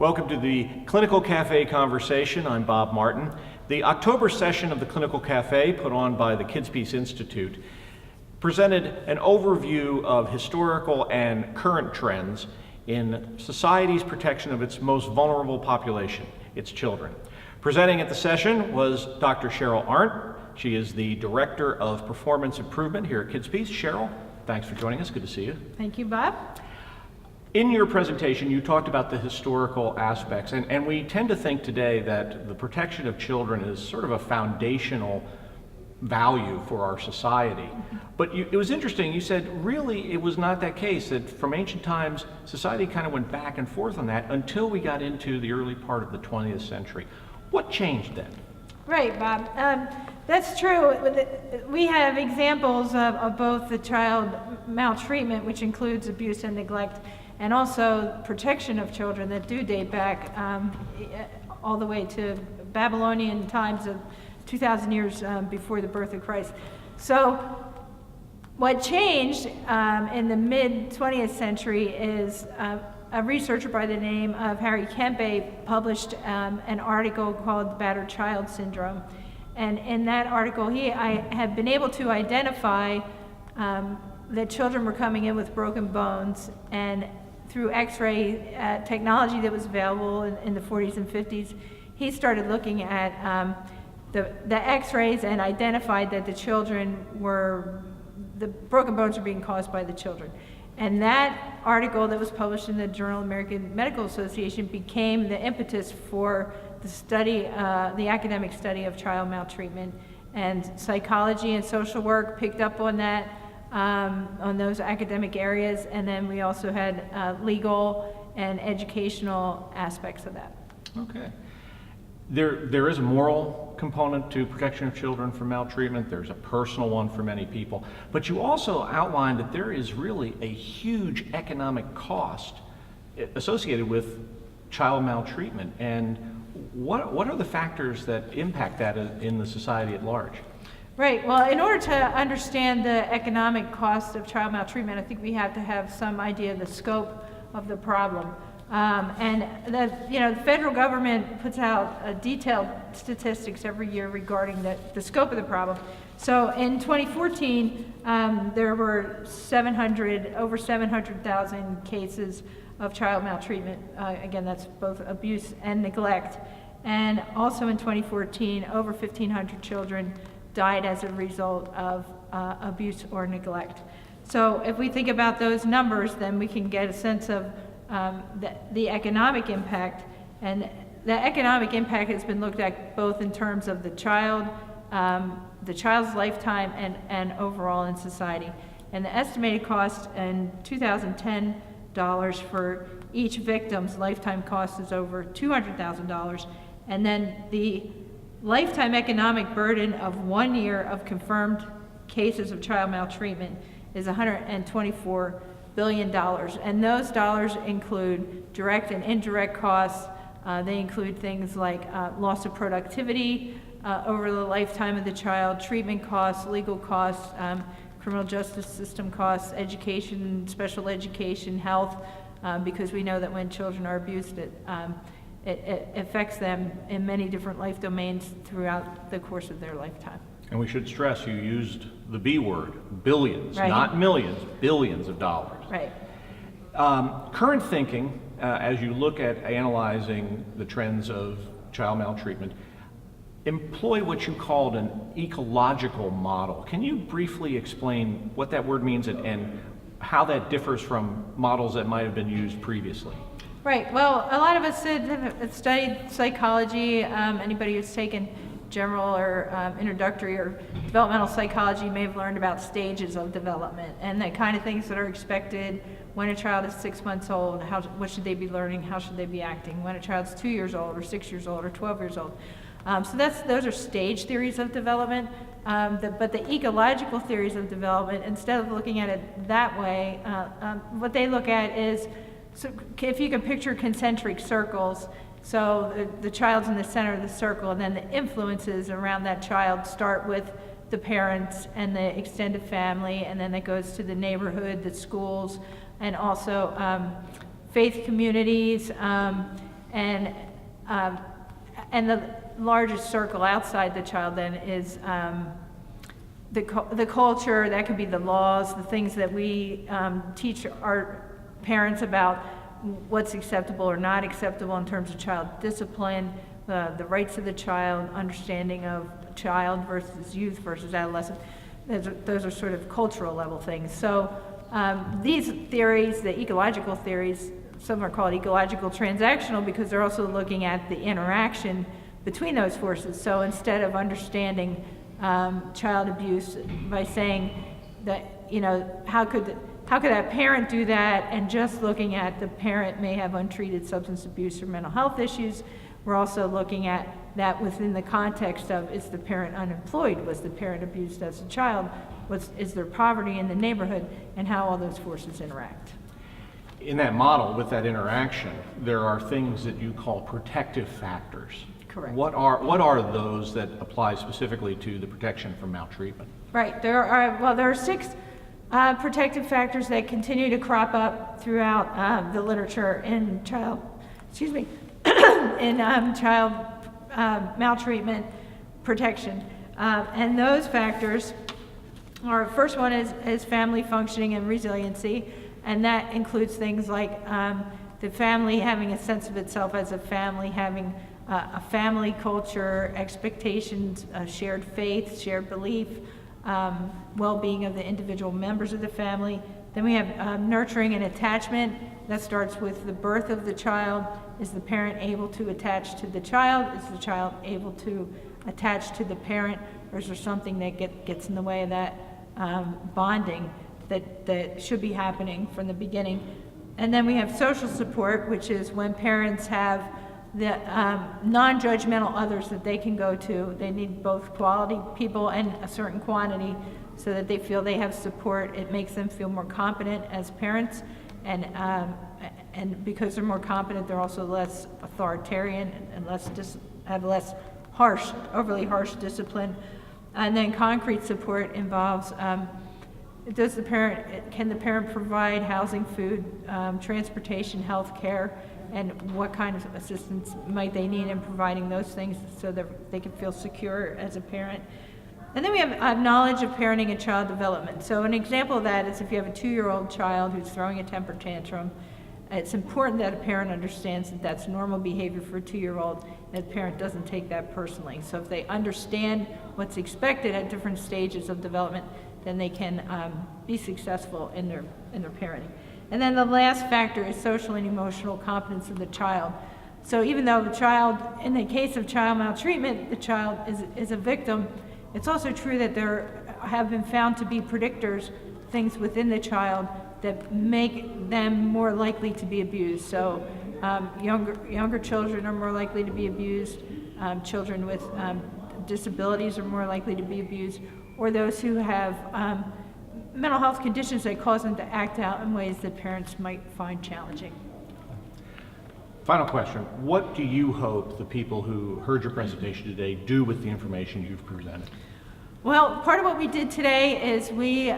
Welcome to the Clinical Cafe Conversation. I'm Bob Martin. The October session of the Clinical Cafe, put on by the KidsPeace Institute, presented an overview of historical and current trends in society's protection of its most vulnerable population, its children. Presenting at the session was Dr. Cheryl Arndt. She is the Director of Performance Improvement here at KidsPeace. Cheryl, thanks for joining us. Good to see you. Thank you, Bob. In your presentation, you talked about the historical aspects, and we tend to think today that the protection of children is sort of a foundational value for our society. But it was interesting, you said really it was not that case, that from ancient times, society kind of went back and forth on that until we got into the early part of the 20th century. What changed then? Right, Bob. That's true. We have examples of both the child maltreatment, which includes abuse and neglect, and also protection of children that do date back all the way to Babylonian times of 2,000 years before the birth of Christ. So what changed in the mid-20th century is a researcher by the name of Harry Kempe published an article called Battered Child Syndrome. And in that article, I had been able to identify that children were coming in with broken bones, and through X-ray technology that was available in the 40s and 50s, he started looking at the X-rays and identified that the broken bones were being caused by the children. And that article that was published in the Journal of American Medical Association became the impetus for the study, the academic study of child maltreatment. And psychology and social work picked up on that, on those academic areas, and then we also had legal and educational aspects of that. Okay. There is a moral component to protection of children from maltreatment. There's a personal one for many people. But you also outlined that there is really a huge economic cost associated with child maltreatment. And what are the factors that impact that in the society at large? Right. Well, in order to understand the economic cost of child maltreatment, I think we have to have some idea of the scope of the problem. And the federal government puts out detailed statistics every year regarding the scope of the problem. So in 2014, there were over 700,000 cases of child maltreatment. Again, that's both abuse and neglect. And also in 2014, over 1,500 children died as a result of abuse or neglect. So if we think about those numbers, then we can get a sense of the economic impact. And the economic impact has been looked at both in terms of the child's lifetime and overall in society. And the estimated cost in 2010 for each victim's lifetime cost is over $200,000. And then the lifetime economic burden of 1 year of confirmed cases of child maltreatment is $124 billion. And those dollars include direct and indirect costs. They include things like loss of productivity over the lifetime of the child, treatment costs, legal costs, criminal justice system costs, education, special education, health, because we know that when children are abused, it affects them in many different life domains throughout the course of their lifetime. And we should stress you used the B word, billions, right. Not millions, billions of dollars. Right. Current thinking, as you look at analyzing the trends of child maltreatment, employ what you called an ecological model. Can you briefly explain what that word means and how that differs from models that might have been used previously? Right. Well, a lot of us have studied psychology. Anybody who's taken general or introductory or developmental psychology may have learned about stages of development and the kind of things that are expected when a child is 6 months old. What should they be learning? How should they be acting? When a child's 2 years old or 6 years old or 12 years old. So those are stage theories of development. But the ecological theories of development, instead of looking at it that way, what they look at is, so if you can picture concentric circles, so the child's in the center of the circle, and then the influences around that child start with the parents and the extended family, and then it goes to the neighborhood, the schools, and also faith communities, And, and the largest circle outside the child then is the culture. That could be the laws, the things that we teach our parents about what's acceptable or not acceptable in terms of child discipline, the rights of the child, understanding of child versus youth versus adolescent. Those are sort of cultural level things. So these theories, the ecological theories, some are called ecological transactional because they're also looking at the interaction between those forces. So instead of understanding child abuse by saying that, you know, how could that parent do that, and just looking at the parent may have untreated substance abuse or mental health issues, we're also looking at that within the context of, is the parent unemployed? Was the parent abused as a child? Is there poverty in the neighborhood? And how all those forces interact. In that model, with that interaction, there are things that you call protective factors. Correct. What are those that apply specifically to the protection from maltreatment? Right. There are 6 protective factors that continue to crop up throughout the literature in child maltreatment protection. And those factors are, first one is family functioning and resiliency, and that includes things like the family having a sense of itself as a family, having a family culture, expectations, shared faith, shared belief, well-being of the individual members of the family. Then we have nurturing and attachment. That starts with the birth of the child. Is the parent able to attach to the child? Is the child able to attach to the parent? Or is there something that gets in the way of that bonding that should be happening from the beginning? And then we have social support, which is when parents have the non-judgmental others that they can go to. They need both quality people and a certain quantity so that they feel they have support. It makes them feel more competent as parents, and because they're more competent, they're also less authoritarian and have less overly harsh discipline. And then concrete support involves can the parent provide housing, food, transportation, health care, and what kind of assistance might they need in providing those things so that they can feel secure as a parent. And then we have knowledge of parenting and child development. So an example of that is if you have a 2-year-old child who's throwing a temper tantrum, it's important that a parent understands that that's normal behavior for a 2-year-old, and the parent doesn't take that personally. So if they understand what's expected at different stages of development, then they can be successful in their parenting. And then the last factor is social and emotional competence of the child. So even though the child, in the case of child maltreatment, the child is a victim, it's also true that there have been found to be predictors, things within the child that make them more likely to be abused. So younger children are more likely to be abused, children with disabilities are more likely to be abused, or those who have mental health conditions that cause them to act out in ways that parents might find challenging. Final question. What do you hope the people who heard your presentation today do with the information you've presented? Well, part of what we did today is we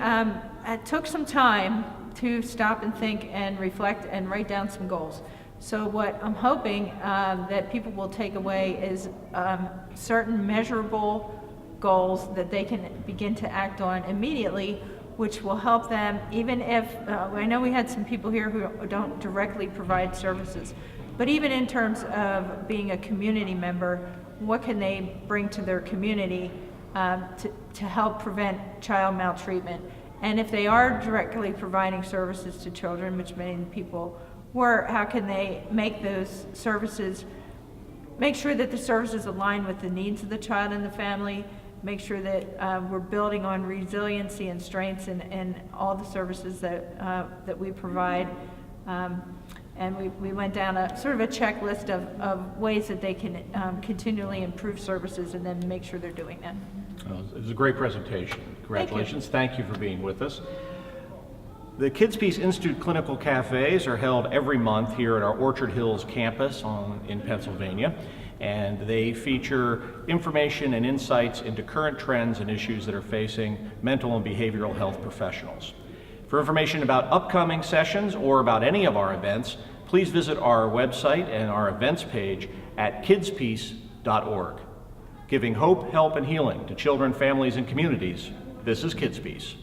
took some time to stop and think and reflect and write down some goals. So what I'm hoping that people will take away is certain measurable goals that they can begin to act on immediately, which will help them, even if, I know we had some people here who don't directly provide services, but even in terms of being a community member, what can they bring to their community to help prevent child maltreatment? And if they are directly providing services to children, which many people were, how can they make those services, make sure that the services align with the needs of the child and the family, make sure that we're building on resiliency and strengths in all the services that we provide. And we went down a sort of a checklist of ways that they can continually improve services and then make sure they're doing that. It was a great presentation. Congratulations. Thank you for being with us. The KidsPeace Institute Clinical Cafes are held every month here at our Orchard Hills campus in Pennsylvania, and they feature information and insights into current trends and issues that are facing mental and behavioral health professionals. For information about upcoming sessions or about any of our events, please visit our website and our events page at kidspeace.org. Giving hope, help, and healing to children, families, and communities, this is KidsPeace.